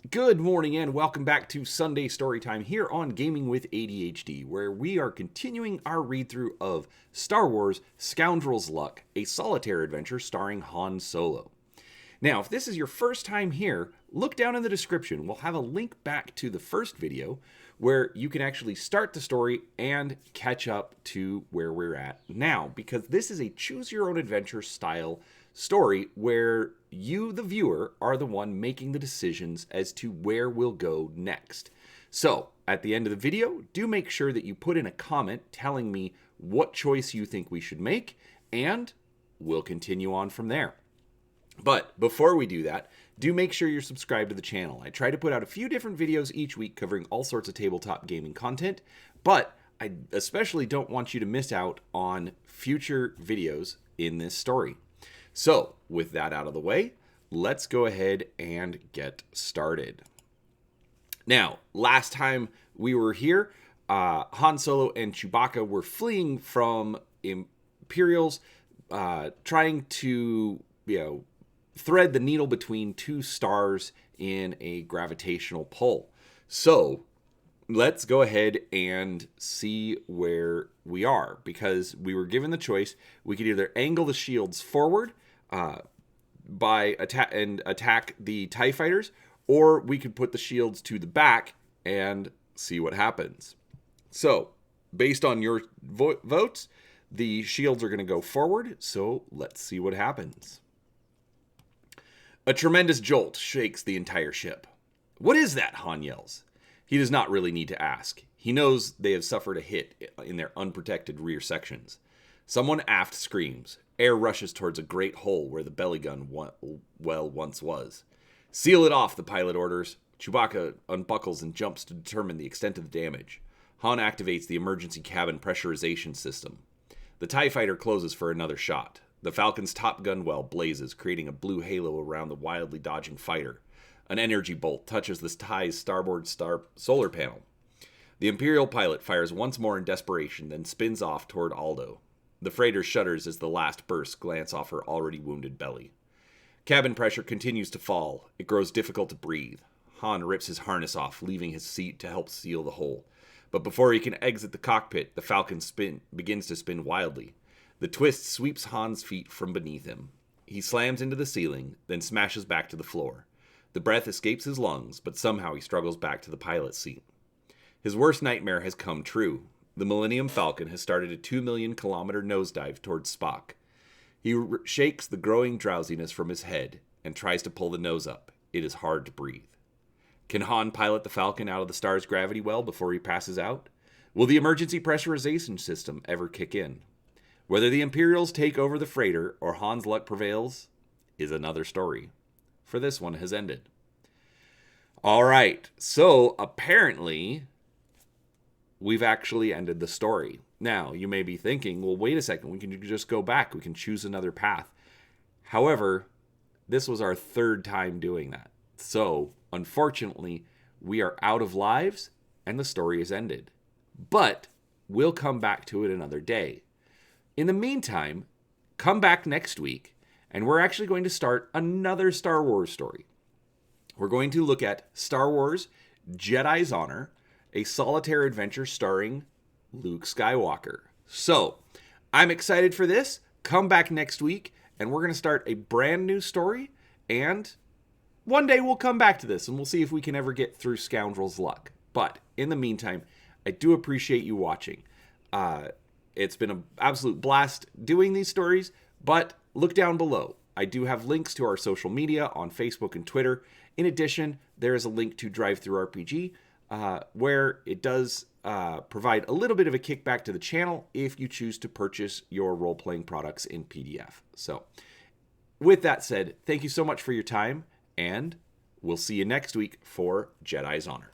Good morning and welcome back to Sunday Storytime here on Gaming with ADHD, where we are continuing our read-through of Star Wars Scoundrel's Luck, a solitaire adventure starring Han Solo. Now, if this is your first time here, look down in the description. We'll have a link back to the first video where you can actually start the story and catch up to where we're at now, because this is a choose-your-own-adventure style story where you, the viewer, are the one making the decisions as to where we'll go next. So, at the end of the video, do make sure that you put in a comment telling me what choice you think we should make, and we'll continue on from there. But before we do that, do make sure you're subscribed to the channel. I try to put out a few different videos each week covering all sorts of tabletop gaming content, but I especially don't want you to miss out on future videos in this story. So, with that out of the way, let's go ahead and get started. Now, last time we were here, Han Solo and Chewbacca were fleeing from Imperials, trying to, thread the needle between two stars in a gravitational pull. So, let's go ahead and see where we are, because we were given the choice. We could either angle the shields forward by attack the TIE fighters, or we could put the shields to the back and see what happens. So, based on your votes, the shields are going to go forward, so let's see what happens. A tremendous jolt shakes the entire ship. "What is that?" Han yells. He does not really need to ask. He knows they have suffered a hit in their unprotected rear sections. Someone aft screams. Air rushes towards a great hole where the belly gun once was. "Seal it off," the pilot orders. Chewbacca unbuckles and jumps to determine the extent of the damage. Han activates the emergency cabin pressurization system. The TIE fighter closes for another shot. The Falcon's top gun well blazes, creating a blue halo around the wildly dodging fighter. An energy bolt touches the TIE's starboard solar panel. The Imperial pilot fires once more in desperation, then spins off toward Aldo. The freighter shudders as the last bursts glance off her already wounded belly. Cabin pressure continues to fall. It grows difficult to breathe. Han rips his harness off, leaving his seat to help seal the hole. But before he can exit the cockpit, the Falcon begins to spin wildly. The twist sweeps Han's feet from beneath him. He slams into the ceiling, then smashes back to the floor. The breath escapes his lungs, but somehow he struggles back to the pilot's seat. His worst nightmare has come true. The Millennium Falcon has started a 2 million kilometer nosedive towards Spock. He shakes the growing drowsiness from his head and tries to pull the nose up. It is hard to breathe. Can Han pilot the Falcon out of the star's gravity well before he passes out? Will the emergency pressurization system ever kick in? Whether the Imperials take over the freighter or Han's luck prevails is another story. For this one has ended. All right, so apparently we've actually ended the story. Now, you may be thinking, well, wait a second, we can just go back. We can choose another path. However, this was our third time doing that. So, unfortunately, we are out of lives and the story is ended. But we'll come back to it another day. In the meantime, come back next week, and we're actually going to start another Star Wars story. We're going to look at Star Wars Jedi's Honor, a solitaire adventure starring Luke Skywalker. So, I'm excited for this. Come back next week, and we're going to start a brand new story, and one day we'll come back to this, and we'll see if we can ever get through Scoundrel's Luck. But, in the meantime, I do appreciate you watching. It's been an absolute blast doing these stories, but look down below. I do have links to our social media on Facebook and Twitter. In addition, there is a link to DriveThruRPG, where it does provide a little bit of a kickback to the channel if you choose to purchase your role-playing products in PDF. So, with that said, thank you so much for your time, and we'll see you next week for Jedi's Honor.